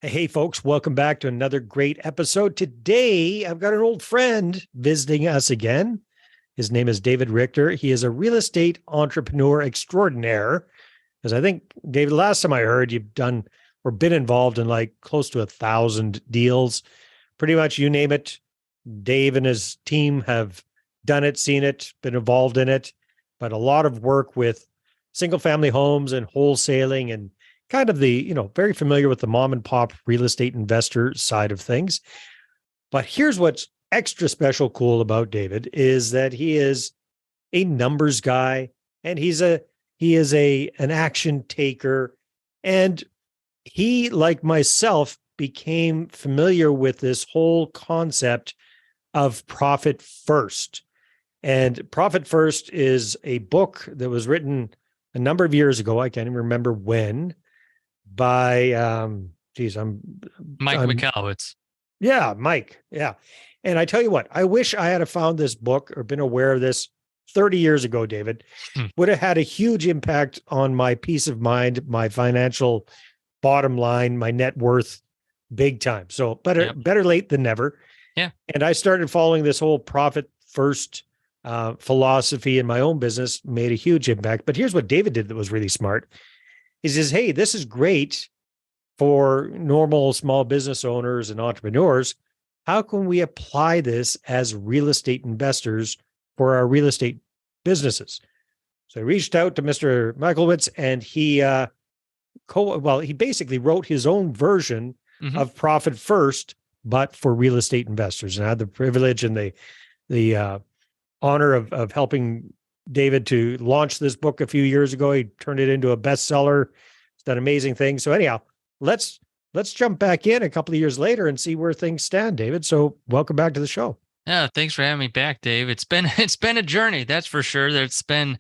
Hey, folks, welcome back to another great episode. Today, I've got an old friend visiting us again. His name is David Richter. He is a real estate entrepreneur extraordinaire. Because I think, David, last time I heard, you've done or been involved in like close to 1,000 deals. Pretty much you name it. Dave and his team have done it, seen it, been involved in it, but a lot of work with single family homes and wholesaling and kind of the, very familiar with the mom and pop real estate investor side of things. But here's what's extra special cool about David is that he is a numbers guy and he is an action taker. And he, like myself, became familiar with this whole concept of profit first. And Profit First is a book that was written a number of years ago. I can't even remember when, by Mike McAllowitz. Yeah, Mike. Yeah. And I tell you what, I wish I had found this book or been aware of this 30 years ago, David. Would have had a huge impact on my peace of mind, my financial bottom line, my net worth, big time. So better late than never. Yeah. And I started following this whole profit first philosophy in my own business, made a huge impact. But here's what David did that was really smart. He says, hey, this is great for normal small business owners and entrepreneurs. How can we apply this as real estate investors for our real estate businesses? So I reached out to Mr. Michaelowitz, and he basically wrote his own version of Profit First, but for real estate investors. And I had the privilege and the honor of helping David to launch this book a few years ago. He turned it into a bestseller. It's done amazing things. So anyhow, let's jump back in a couple of years later and see where things stand, David. So welcome back to the show. Yeah, thanks for having me back, Dave. It's been a journey, that's for sure. There's been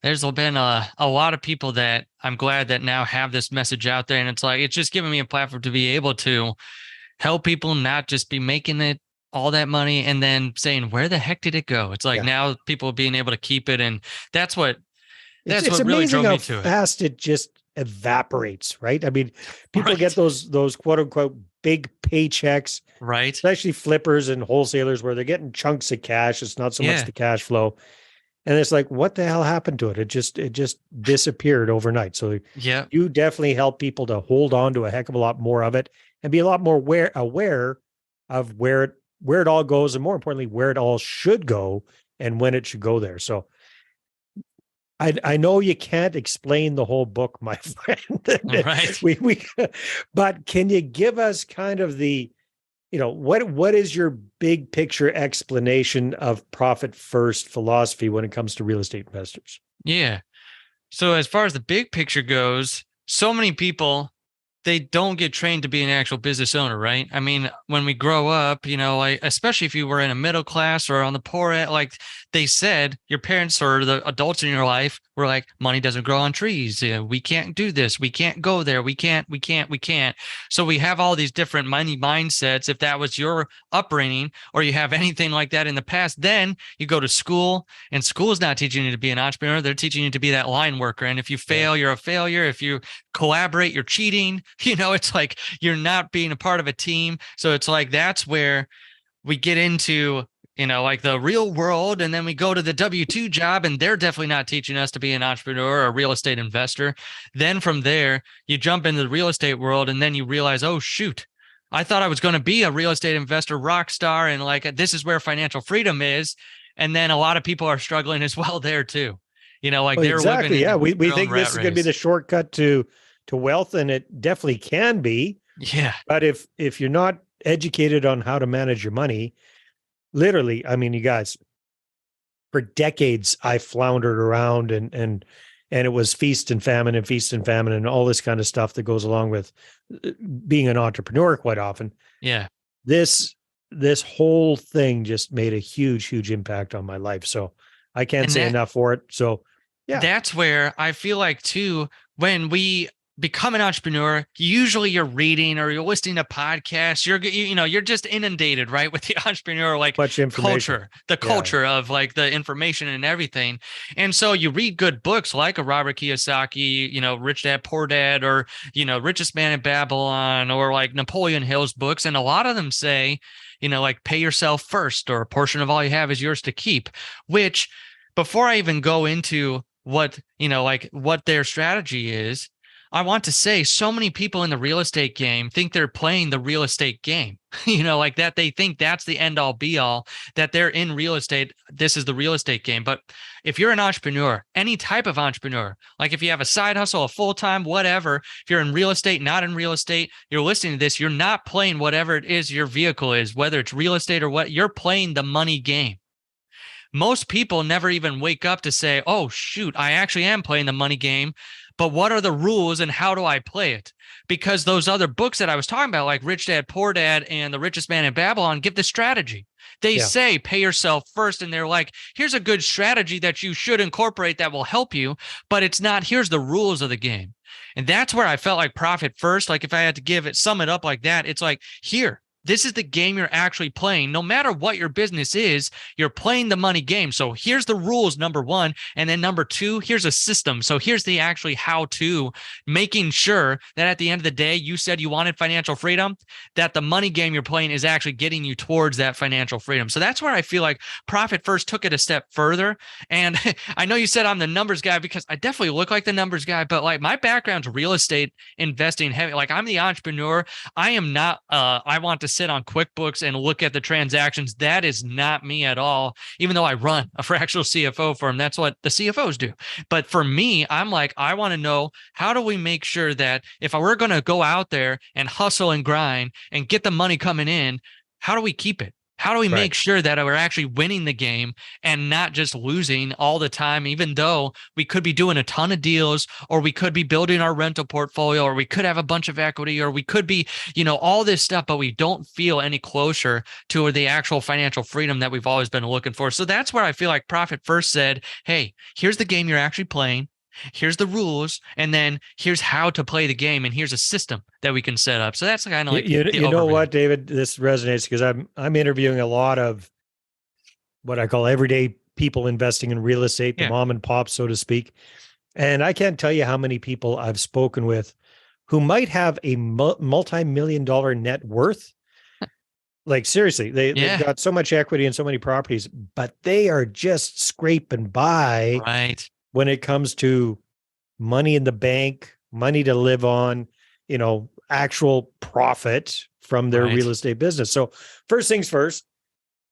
a lot of people that I'm glad that now have this message out there, and it's just giving me a platform to be able to help people not just be making it all that money and then saying, where the heck did it go? It's like now people being able to keep it. And that's what really drove me to it. It's fast it just evaporates, right? I mean, people get those quote unquote big paychecks, right? Especially flippers and wholesalers where they're getting chunks of cash. It's not so much the cash flow. And it's like, what the hell happened to it? It just disappeared overnight. So you definitely help people to hold on to a heck of a lot more of it and be a lot more aware of where it all goes, and more importantly, where it all should go and when it should go there. So I know you can't explain the whole book, my friend. Right. But can you give us kind of the, what is your big picture explanation of profit first philosophy when it comes to real estate investors? Yeah. So as far as the big picture goes, so many people, they don't get trained to be an actual business owner, right? I mean, when we grow up, especially if you were in a middle class or on the poor end, like they said, your parents or the adults in your life were like, money doesn't grow on trees. We can't do this. We can't go there. We can't. So we have all these different money mindsets. If that was your upbringing or you have anything like that in the past, then you go to school, and school is not teaching you to be an entrepreneur. They're teaching you to be that line worker. And if you fail, you're a failure. If you collaborate, you're cheating. It's like you're not being a part of a team. So it's like that's where we get into like the real world, and then we go to the W-2 job, and they're definitely not teaching us to be an entrepreneur or a real estate investor. Then from there, you jump into the real estate world, and then you realize, oh, shoot, I thought I was going to be a real estate investor rock star, and like this is where financial freedom is. And then a lot of people are struggling as well there too. They're exactly. living we think this is going to be the shortcut to wealth, and it definitely can be. Yeah. But if you're not educated on how to manage your money, literally, I mean, you guys, for decades, I floundered around and it was feast and famine and all this kind of stuff that goes along with being an entrepreneur quite often. Yeah. This whole thing just made a huge impact on my life. So I can't say enough for it. So yeah. That's where I feel like too, when we become an entrepreneur, usually you're reading or you're listening to podcasts. You're just inundated, right, with the entrepreneur Much information. culture of like the information and everything. And so you read good books like a Robert Kiyosaki, Rich Dad Poor Dad, or Richest Man in Babylon, or like Napoleon Hill's books, and a lot of them say, like pay yourself first, or a portion of all you have is yours to keep. Which, before I even go into what what their strategy is, I want to say so many people in the real estate game think they're playing the real estate game, like that. They think that's the end all be all, that they're in real estate. This is the real estate game. But if you're an entrepreneur, any type of entrepreneur, like if you have a side hustle, a full-time, whatever, if you're in real estate, not in real estate, you're listening to this, you're not playing whatever it is your vehicle is, whether it's real estate or what, you're playing the money game. Most people never even wake up to say, oh, shoot, I actually am playing the money game. But what are the rules and how do I play it? Because those other books that I was talking about, like Rich Dad, Poor Dad, and The Richest Man in Babylon, give the strategy. They say pay yourself first. And they're like, here's a good strategy that you should incorporate that will help you. But it's not, here's the rules of the game. And that's where I felt like profit first. Like if I had to sum it up like that, it's like, here. This is the game you're actually playing. No matter what your business is, you're playing the money game. So here's the rules, number one. And then number two, here's a system. So here's the actually how to, making sure that at the end of the day, you said you wanted financial freedom, that the money game you're playing is actually getting you towards that financial freedom. So that's where I feel like Profit First took it a step further. And I know you said I'm the numbers guy, because I definitely look like the numbers guy, but like my background's real estate investing heavy. Like I'm the entrepreneur. I am not, I want to sit on QuickBooks and look at the transactions. That is not me at all. Even though I run a fractional CFO firm, that's what the CFOs do. But for me, I'm like, I want to know, how do we make sure that if we're going to go out there and hustle and grind and get the money coming in, how do we keep it? How do we make sure that we're actually winning the game and not just losing all the time, even though we could be doing a ton of deals, or we could be building our rental portfolio, or we could have a bunch of equity, or we could be, all this stuff, but we don't feel any closer to the actual financial freedom that we've always been looking for. So that's where I feel like Profit First said, hey, here's the game you're actually playing. Here's the rules, and then here's how to play the game, and here's a system that we can set up. So that's kind of like you know what, David, this resonates because I'm interviewing a lot of what I call everyday people investing in real estate, the mom and pop, so to speak. And I can't tell you how many people I've spoken with who might have a multi-million-dollar net worth. Like seriously, they've got so much equity and so many properties, but they are just scraping by when it comes to money in the bank, money to live on, actual profit from their real estate business. So first things first,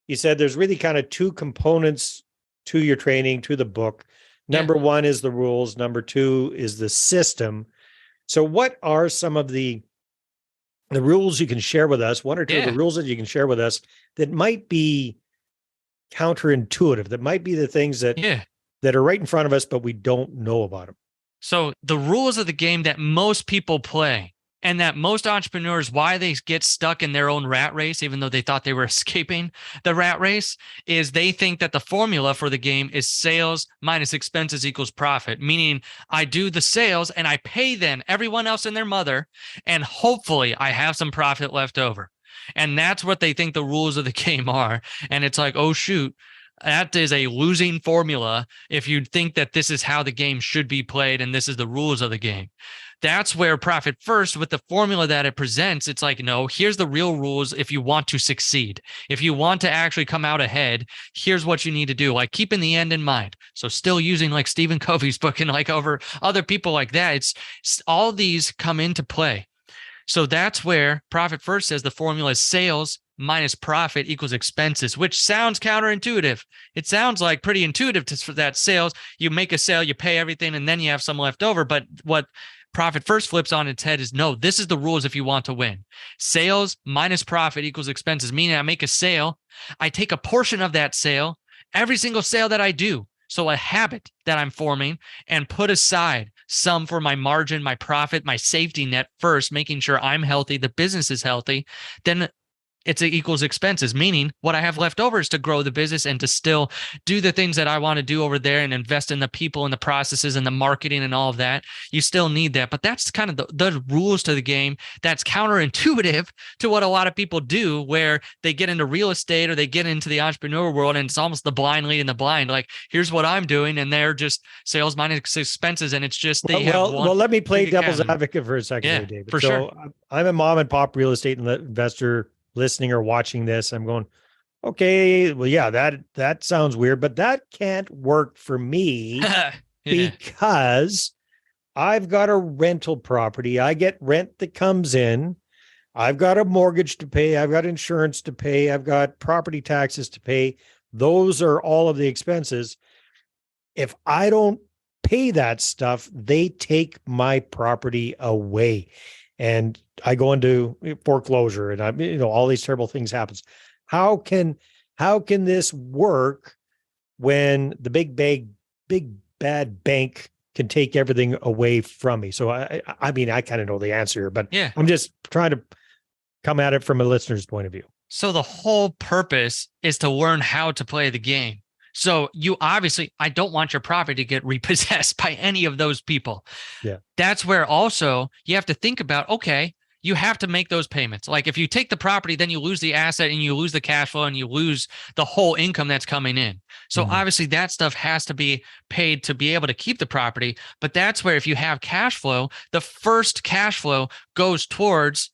you said there's really kind of two components to your training, to the book. Number one is the rules. Number two is the system. So what are some of the rules you can share with us, one or two of the rules that you can share with us that might be counterintuitive, that might be the things that are right in front of us, but we don't know about them? So the rules of the game that most people play, and that most entrepreneurs, why they get stuck in their own rat race, even though they thought they were escaping the rat race, is they think that the formula for the game is sales minus expenses equals profit, meaning I do the sales and I pay them, everyone else and their mother, and hopefully I have some profit left over. And that's what they think the rules of the game are. And it's like, oh, shoot. That is a losing formula if you think that this is how the game should be played and this is the rules of the game. That's where Profit First, with the formula that it presents, it's like, no, here's the real rules if you want to succeed. If you want to actually come out ahead, here's what you need to do, like keeping the end in mind. So still using like Stephen Covey's book and like over other people like that, it's all these come into play. So that's where Profit First says the formula is sales minus profit equals expenses, which sounds counterintuitive. It sounds like pretty intuitive for that sales. You make a sale, you pay everything, and then you have some left over. But what Profit First flips on its head is, no, this is the rules if you want to win. Sales minus profit equals expenses, meaning I make a sale, I take a portion of that sale, every single sale that I do, so a habit that I'm forming, and put aside some for my margin, my profit, my safety net first, making sure I'm healthy, the business is healthy. Then It's equals expenses, meaning what I have left over is to grow the business and to still do the things that I want to do over there and invest in the people and the processes and the marketing and all of that. You still need that. But that's kind of the rules to the game. That's counterintuitive to what a lot of people do, where they get into real estate or they get into the entrepreneur world and it's almost the blind leading the blind. Like, here's what I'm doing. And they're just sales minus expenses. And it's just they have one. Well, let me play big devil's account. advocate for a second, Yeah, there, David. for so sure. I'm a mom and pop real estate investor listening or watching this. I'm going, okay, well, yeah, that sounds weird, but that can't work for me Yeah. because I've got a rental property. I get rent that comes in. I've got a mortgage to pay. I've got insurance to pay. I've got property taxes to pay. Those are all of the expenses. If I don't pay that stuff, they take my property away. And I go into foreclosure and all these terrible things happens. How can this work when the big bad bank can take everything away from me? So I mean, I kind of know the answer here, but Yeah. I'm just trying to come at it from a listener's point of view. So the whole purpose is to learn how to play the game. So I don't want your property to get repossessed by any of those people. Yeah. That's where also you have to think about, okay, you have to make those payments. Like if you take the property, then you lose the asset and you lose the cash flow and you lose the whole income that's coming in. So obviously that stuff has to be paid to be able to keep the property. But that's where if you have cash flow, the first cash flow goes towards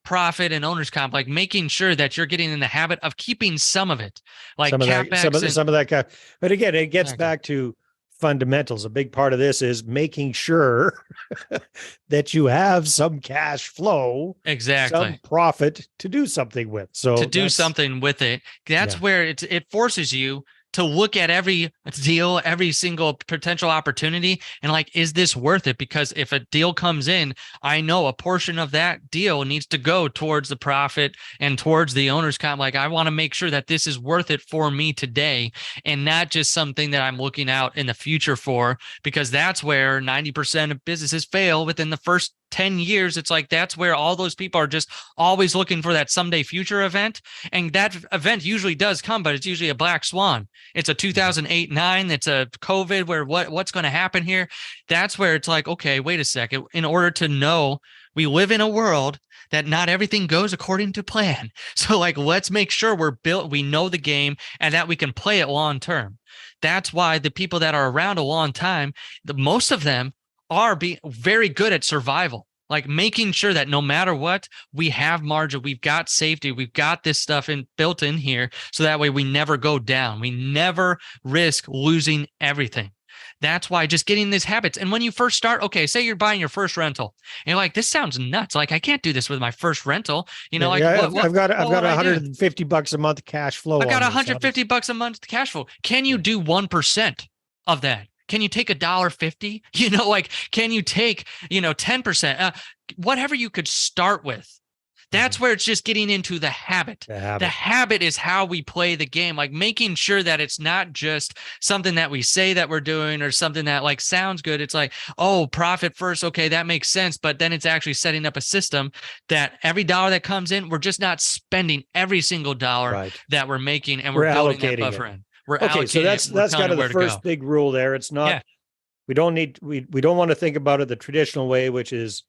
profit and owner's comp, like making sure that you're getting in the habit of keeping some of it, like some of that. But again, it gets back to fundamentals. A big part of this is making sure that you have some cash flow, some profit to do something with. So to do something with it, that's where it forces you to look at every deal, every single potential opportunity, and like, is this worth it? Because if a deal comes in, I know a portion of that deal needs to go towards the profit and towards the owner's comp. Like, I want to make sure that this is worth it for me today and not just something that I'm looking out in the future for, because that's where 90% of businesses fail within the first 10 years. It's like, that's where all those people are just always looking for that someday future event. And that event usually does come, but it's usually a black swan. It's a 2008-9. It's a COVID where what's going to happen here? That's where it's like, okay, wait a second. In order to know, we live in a world that not everything goes according to plan. So like, let's make sure we know the game and that we can play it long term. That's why the people that are around a long time, most of them are being very good at survival, like making sure that no matter what, we have margin, we've got safety, we've got this stuff built in here. So that way we never go down. We never risk losing everything. That's why just getting these habits. And when you first start, okay, say you're buying your first rental and you're like, this sounds nuts. Like, I can't do this with my first rental. I've got $150 a month cash flow. I've got $150 a month cash flow. Can you do 1% of that? Can you take $1.50? Like, can you take, 10%, whatever you could start with? That's where it's just getting into the habit. The habit is how we play the game, like making sure that it's not just something that we say that we're doing or something that like sounds good. It's like, oh, profit first. Okay, that makes sense. But then it's actually setting up a system that every dollar that comes in, we're just not spending every single dollar that we're making, and we're building that buffer in. Okay, so that's kind of the first big rule there. It's not, we don't want to think about it the traditional way, which is,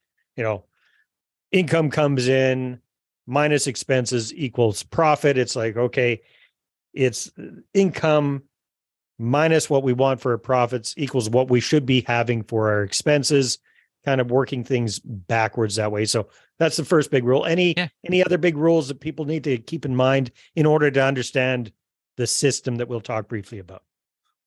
income comes in minus expenses equals profit. It's like, okay, it's income minus what we want for our profits equals what we should be having for our expenses, kind of working things backwards that way. So that's the first big rule. Any other big rules that people need to keep in mind in order to understand the system that we'll talk briefly about?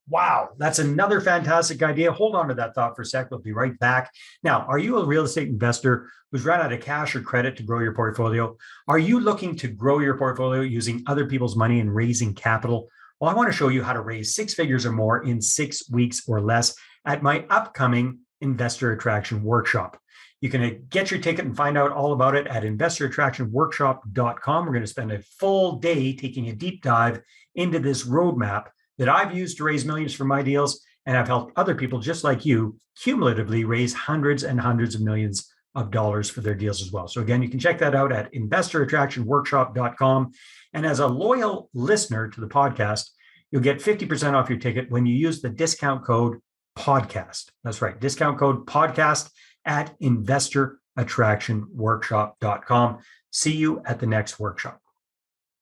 Wow, that's another fantastic idea. Hold on to that thought for a sec. We'll be right back. Now, are you a real estate investor who's run out of cash or credit to grow your portfolio? Are you looking to grow your portfolio using other people's money and raising capital? Well, I want to show you how to raise 6 figures or more in 6 weeks or less at my upcoming Investor Attraction Workshop. You can get your ticket and find out all about it at investorattractionworkshop.com. We're going to spend a full day taking a deep dive into this roadmap that I've used to raise millions for my deals, and I've helped other people just like you cumulatively raise hundreds and hundreds of millions of dollars for their deals as well. So again, you can check that out at investorattractionworkshop.com. And as a loyal listener to the podcast, you'll get 50% off your ticket when you use the discount code podcast. That's right. Discount code podcast at investorattractionworkshop.com. See you at the next workshop.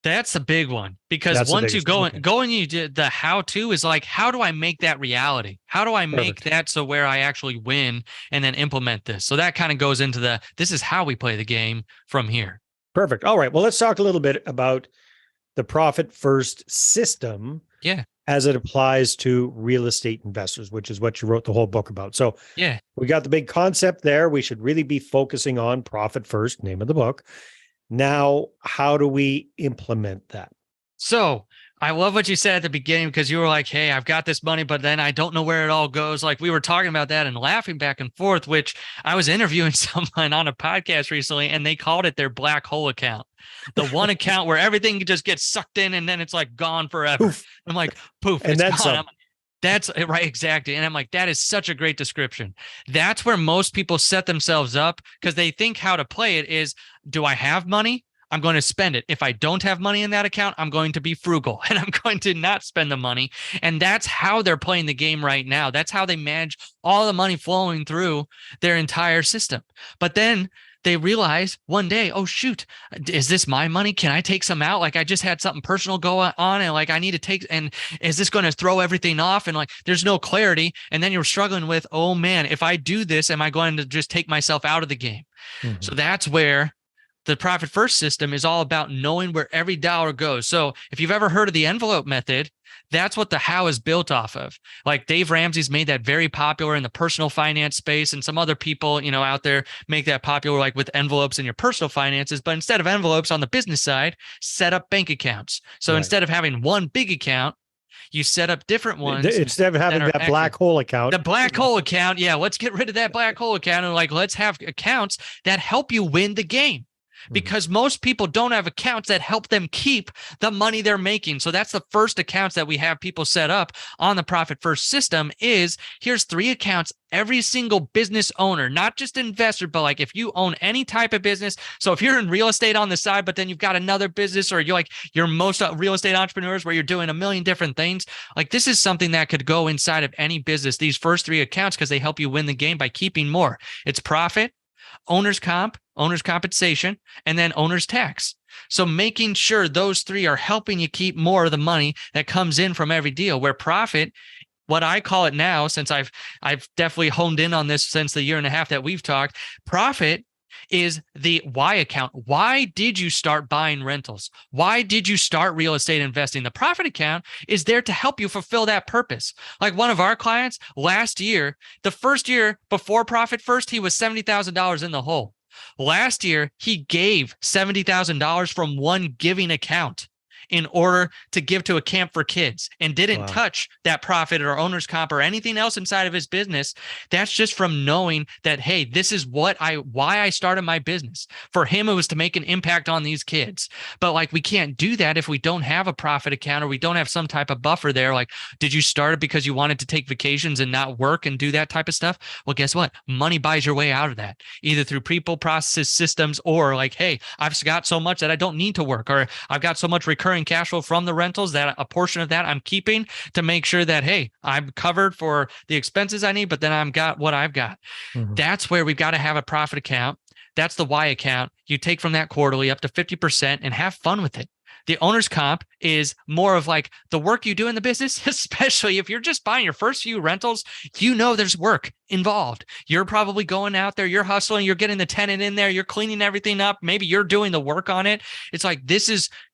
That's a big one, because once you go and you did the how-to is like, how do I make that reality? How do I make that so where I actually win and then implement this? So that kind of goes into this is how we play the game from here. Perfect. All right. Well, let's talk a little bit about the profit first system. Yeah. As it applies to real estate investors, which is what you wrote the whole book about. So yeah, we got the big concept there. We should really be focusing on profit first, name of the book. Now, how do we implement that? So I love what you said at the beginning, because you were like, hey, I've got this money, but then I don't know where it all goes. Like, we were talking about that and laughing back and forth, which I was interviewing someone on a podcast recently, and they called it their black hole account. The one account where everything just gets sucked in and then it's like gone forever. Poof. I'm like, poof, and it's gone. That's right. Exactly. And I'm like, that is such a great description. That's where most people set themselves up, because they think how to play it is, do I have money? I'm going to spend it. If I don't have money in that account, I'm going to be frugal and I'm going to not spend the money. And that's how they're playing the game right now. That's how they manage all the money flowing through their entire system. But then they realize one day, oh, shoot, is this my money? Can I take some out? Like, I just had something personal go on and like, I need to take, and is this going to throw everything off? And like, there's no clarity. And then you're struggling with, oh man, if I do this, am I going to just take myself out of the game? Mm-hmm. So that's where the profit first system is all about knowing where every dollar goes. So if you've ever heard of the envelope method, that's what the how is built off of. Like, Dave Ramsey's made that very popular in the personal finance space, and some other people, out there make that popular, like with envelopes in your personal finances. But instead of envelopes on the business side, set up bank accounts. So instead of having one big account, you set up different ones. Instead of having that black hole account. The black hole account. Yeah, let's get rid of that black hole account, and like, let's have accounts that help you win the game. Because most people don't have accounts that help them keep the money they're making. So that's the first accounts that we have people set up on the profit first system. Is here's 3 accounts every single business owner, not just investor, but like if you own any type of business. So if you're in real estate on the side, but then you've got another business, or you're most real estate entrepreneurs where you're doing a million different things, like this is something that could go inside of any business, these first 3 accounts, because they help you win the game by keeping more. It's profit, owner's comp, owner's compensation, and then owner's tax. So making sure those 3 are helping you keep more of the money that comes in from every deal. Where profit, what I call it now, since I've definitely honed in on this since the year and a half that we've talked, profit is the why account. Why did you start buying rentals? Why did you start real estate investing? The profit account is there to help you fulfill that purpose. Like one of our clients last year, the first year before profit first, he was $70,000 in the hole. Last year, he gave $70,000 from one giving account in order to give to a camp for kids, and didn't touch that profit or owner's comp or anything else inside of his business. That's just from knowing that, hey, this is why I started my business. For him, it was to make an impact on these kids. But like, we can't do that if we don't have a profit account, or we don't have some type of buffer there. Like, did you start it because you wanted to take vacations and not work and do that type of stuff? Well, guess what? Money buys your way out of that, either through people, processes, systems, or like, hey, I've got so much that I don't need to work, or I've got so much recurring cash flow from the rentals that a portion of that I'm keeping to make sure that, hey, I'm covered for the expenses I need, but then I've got what I've got. Mm-hmm. That's where we've got to have a profit account. That's the Y account. You take from that quarterly up to 50% and have fun with it. The owner's comp is more of like the work you do in the business, especially if you're just buying your first few rentals, there's work involved. You're probably going out there, you're hustling, you're getting the tenant in there, you're cleaning everything up. Maybe you're doing the work on it. It's like,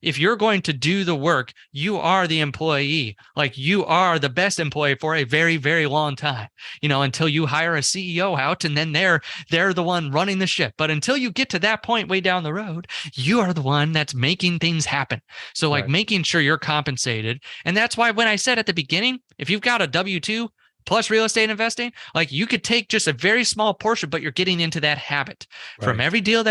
if you're going to do the work, you are the employee. Like, you are the best employee for a very, very long time, until you hire a CEO out, and then they're the one running the ship. But until you get to that point way down the road, you are the one that's making things happen. So like making sure you're compensated. And that's why when I said at the beginning, if you've got a W-2, plus real estate investing, like you could take just a very small portion, but you're getting into that habit from every deal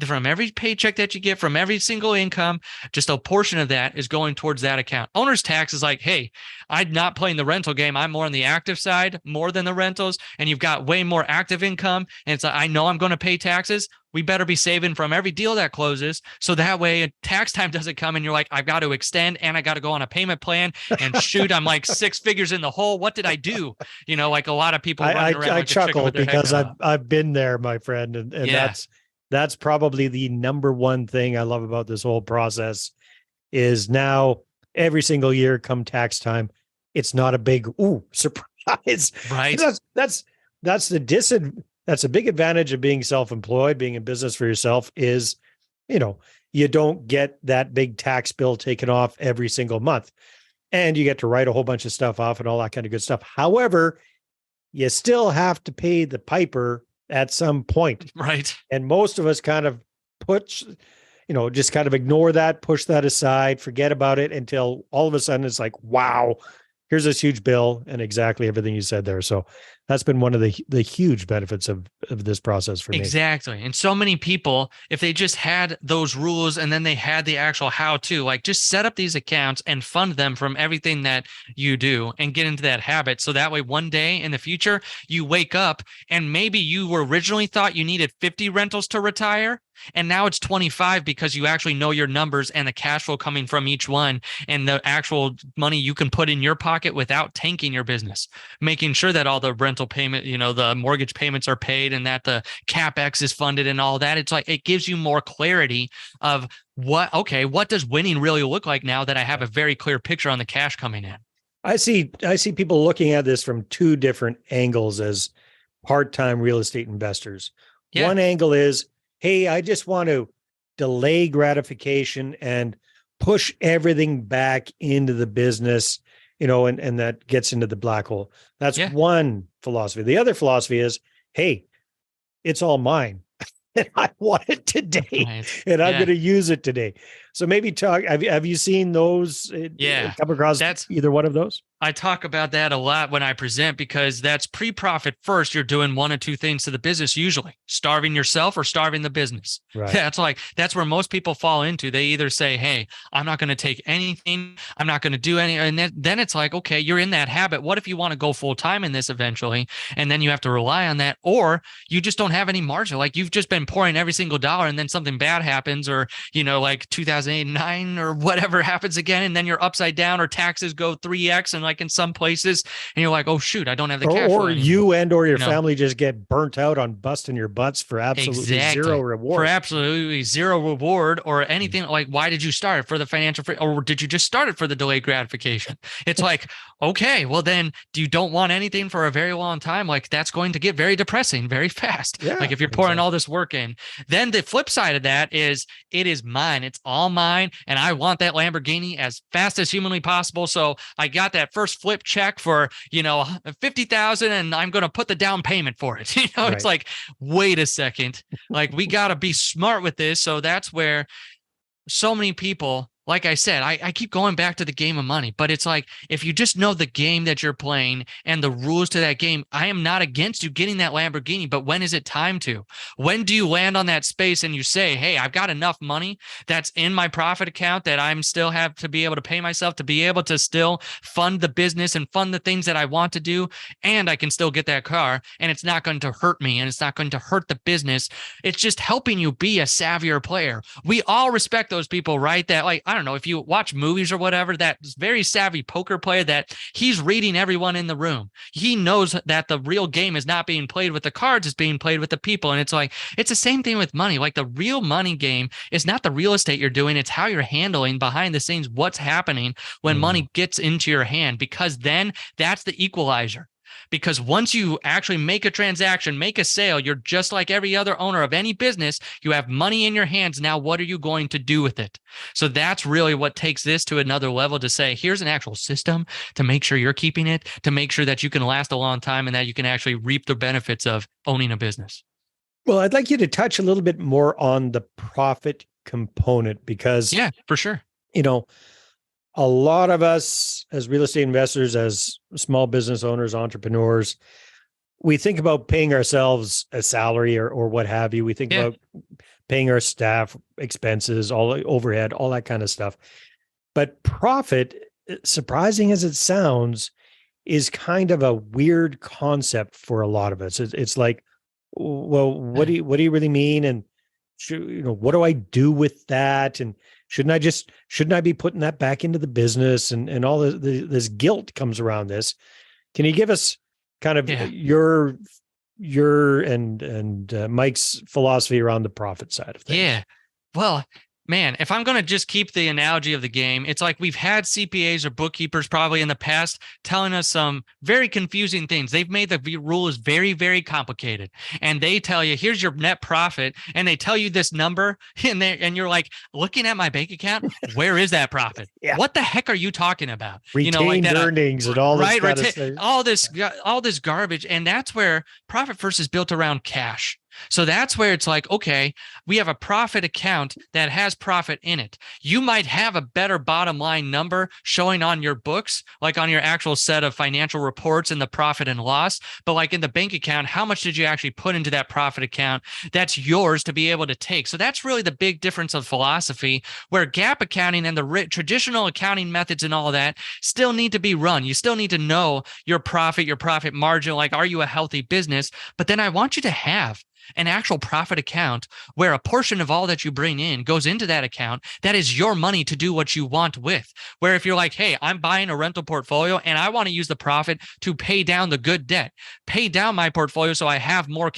from every paycheck that you get, from every single income, just a portion of that is going towards that account. Owner's tax is like, hey, I'm not playing the rental game. I'm more on the active side more than the rentals. And you've got way more active income. And it's like, I know I'm going to pay taxes. We better be saving from every deal that closes. So that way tax time doesn't come and you're like, I've got to extend and I got to go on a payment plan and shoot, I'm like 6 figures in the hole. What did I do? Like a lot of people running around. I chuckle because I've been there, my friend. And that's probably the number one thing I love about this whole process is now every single year come tax time, it's not a big, surprise. Right. That's a big advantage of being self-employed, being in business for yourself is, you don't get that big tax bill taken off every single month and you get to write a whole bunch of stuff off and all that kind of good stuff. However, you still have to pay the piper at some point. Right. And most of us kind of just kind of ignore that, push that aside, forget about it until all of a sudden it's like, wow, here's this huge bill and exactly everything you said there. So that's been one of the huge benefits of this process for me. Exactly. And so many people, if they just had those rules and then they had the actual how-to, like just set up these accounts and fund them from everything that you do and get into that habit. So that way one day in the future, you wake up and maybe you were originally thought you needed 50 rentals to retire. And now it's 25 because you actually know your numbers and the cash flow coming from each one and the actual money you can put in your pocket without tanking your business, making sure that all the rental payment, the mortgage payments are paid and that the CapEx is funded and all that. It's like, it gives you more clarity of what does winning really look like now that I have a very clear picture on the cash coming in. I see people looking at this from two different angles as part-time real estate investors. Yeah. One angle is, hey, I just want to delay gratification and push everything back into the business, and that gets into the black hole. That's one philosophy. The other philosophy is, hey, it's all mine. And I want it today. Right. And I'm going to use it today. So maybe talk, have you seen those? Come across either one of those? I talk about that a lot when I present because that's pre-profit first. You're doing one of two things to the business, usually starving yourself or starving the business. Right. That's where most people fall into. They either say, hey, I'm not going to take anything. I'm not going to do any. And then it's like, okay, you're in that habit. What if you want to go full time in this eventually? And then you have to rely on that, or you just don't have any margin. Like you've just been pouring every single dollar and then something bad happens, or, like 2008-9 or whatever happens again. And then you're upside down or taxes go 3x and like in some places and you're like, oh shoot, I don't have the cash flow anymore. Or your family just get burnt out on busting your butts for absolutely zero reward. For absolutely zero reward or anything. Like, why did you start it for the financial free, or did you just start it for the delayed gratification? It's like, okay, well then you don't want anything for a very long time. Like that's going to get very depressing very fast. Yeah, like if you're pouring all this work in, then the flip side of that is it is mine. It's all mine. And I want that Lamborghini as fast as humanly possible. So I got that first flip check for, $50,000 and I'm going to put the down payment for it. Right. It's like, wait a second, like we got to be smart with this. So that's where so many people, like I said, I keep going back to the game of money, but it's like, if you just know the game that you're playing and the rules to that game, I am not against you getting that Lamborghini, but when is it time to? When do you land on that space and you say, hey, I've got enough money that's in my profit account that I'm still have to be able to pay myself, to be able to still fund the business and fund the things that I want to do, and I can still get that car and it's not going to hurt me and it's not going to hurt the business. It's just helping you be a savvier player. We all respect those people, right? That like, I don't know, if you watch movies or whatever, that very savvy poker player that he's reading everyone in the room. He knows that the real game is not being played with the cards, it's being played with the people. And it's like, it's the same thing with money. Like the real money game is not the real estate you're doing. It's how you're handling behind the scenes, what's happening when money gets into your hand, because then that's the equalizer. Because once you actually make a transaction, make a sale, you're just like every other owner of any business. You have money in your hands. Now, what are you going to do with it? So that's really what takes this to another level, to say, here's an actual system to make sure you're keeping it, to make sure that you can last a long time and that you can actually reap the benefits of owning a business. Well, I'd like you to touch a little bit more on the profit component because, yeah, for sure. a lot of us as real estate investors, as small business owners, entrepreneurs, we think about paying ourselves a salary or what have you. We think about paying our staff expenses, all the overhead, all that kind of stuff. But profit, surprising as it sounds, is kind of a weird concept for a lot of us. It's like, well, what do you really mean? And what do I do with that? And shouldn't I be putting that back into the business? And all this guilt comes around this. Can you give us kind of your and Mike's philosophy around the profit side of things? Yeah. Well, man, if I'm going to just keep the analogy of the game, it's like we've had CPAs or bookkeepers probably in the past telling us some very confusing things. They've made the rules very, very complicated. And they tell you, here's your net profit. And they tell you this number. And you're like, looking at my bank account, where is that profit? What the heck are you talking about? Retained earnings and all this kind of stuff. All this garbage. And that's where Profit First is built around cash. So that's where it's like, okay, we have a profit account that has profit in it. You might have a better bottom line number showing on your books, like on your actual set of financial reports in the profit and loss. But like in the bank account, how much did you actually put into that profit account? That's yours to be able to take. So that's really the big difference of philosophy, where GAAP accounting and the traditional accounting methods and all of that still need to be run. You still need to know your profit margin. Like, are you a healthy business? But then I want you to have an actual profit account where a portion of all that you bring in goes into that account. That is your money to do what you want with. Where if you're like, hey, I'm buying a rental portfolio and I want to use the profit to pay down the good debt, pay down my portfolio so I have more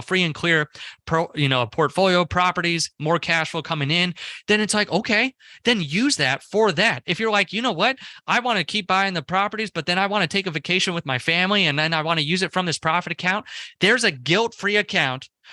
free and clear portfolio properties, more cash flow coming in, then it's like, okay, then use that for that. If you're like, you know what, I want to keep buying the properties, but then I want to take a vacation with my family and then I want to use it from this profit account, there's a guilt-free account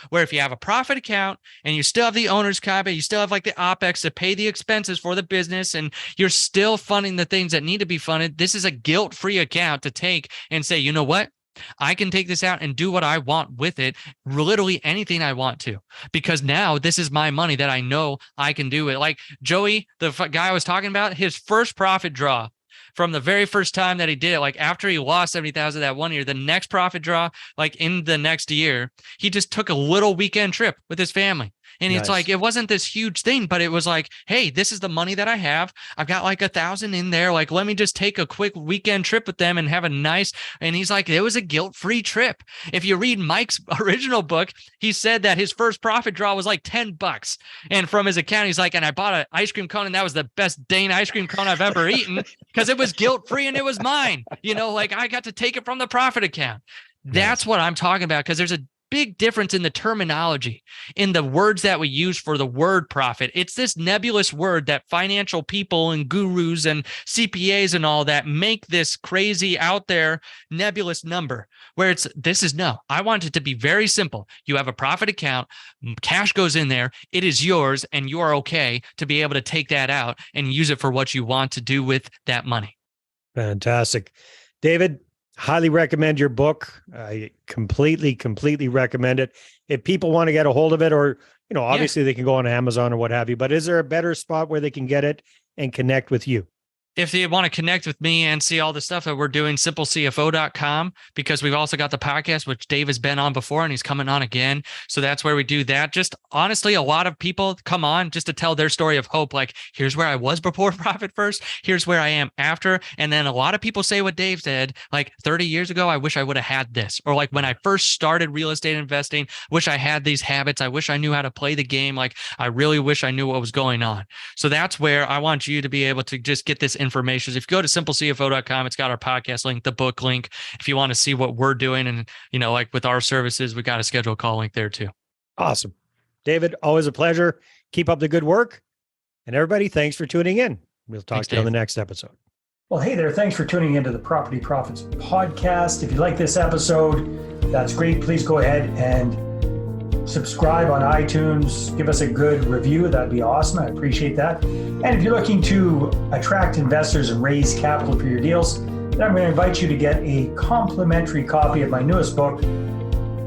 where if you have a profit account and you still have the owner's copy, you still have like the OPEX to pay the expenses for the business, and you're still funding the things that need to be funded, this is a guilt-free account to take and say, you know what? I can take this out and do what I want with it, literally anything I want to, because now this is my money that I know I can do it. Like Joey, the guy I was talking about, his first profit draw from the very first time that he did it, like after he lost 70,000 that one year, the next profit draw, like in the next year, he just took a little weekend trip with his family. And it's like, it wasn't this huge thing, but it was like, hey, this is the money that I have. I've got like 1,000 in there. Like, let me just take a quick weekend trip with them and have a nice, and he's like, it was a guilt-free trip. If you read Mike's original book, he said that his first profit draw was like $10. And from his account, he's like, and I bought an ice cream cone and that was the best Dane ice cream cone I've ever eaten because it was guilt-free and it was mine. Like I got to take it from the profit account. That's what I'm talking about, because there's a big difference in the terminology, in the words that we use for the word profit. It's this nebulous word that financial people and gurus and CPAs and all that make this crazy out there nebulous number, where I want it to be very simple. You have a profit account, cash goes in there, it is yours, and you are okay to be able to take that out and use it for what you want to do with that money. Fantastic. David, highly recommend your book. I completely recommend it. If people want to get a hold of it, or, obviously they can go on Amazon or what have you, but is there a better spot where they can get it and connect with you? If you want to connect with me and see all the stuff that we're doing, simplecfo.com, because we've also got the podcast, which Dave has been on before and he's coming on again. So that's where we do that. Just honestly, a lot of people come on just to tell their story of hope. Like, here's where I was before Profit First. Here's where I am after. And then a lot of people say what Dave said, like 30 years ago, I wish I would have had this. Or like when I first started real estate investing, wish I had these habits. I wish I knew how to play the game. Like, I really wish I knew what was going on. So that's where I want you to be able to just get this information. So if you go to simplecfo.com, it's got our podcast link, the book link. If you want to see what we're doing and, like with our services, we got a schedule call link there too. Awesome. David, always a pleasure. Keep up the good work. And everybody, thanks for tuning in. We'll talk to you on the next episode. Well, hey there. Thanks for tuning into the Property Profits podcast. If you like this episode, that's great. Please go ahead and subscribe on iTunes. Give us a good review. That'd be awesome. I appreciate that. And if you're looking to attract investors and raise capital for your deals, then I'm going to invite you to get a complimentary copy of my newest book,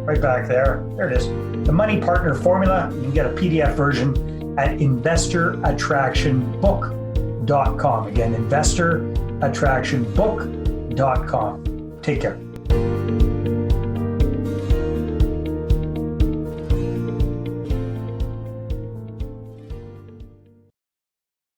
right back there. There it is. The Money Partner Formula. You can get a PDF version at investorattractionbook.com. investorattractionbook.com. Again, investorattractionbook.com. Take care.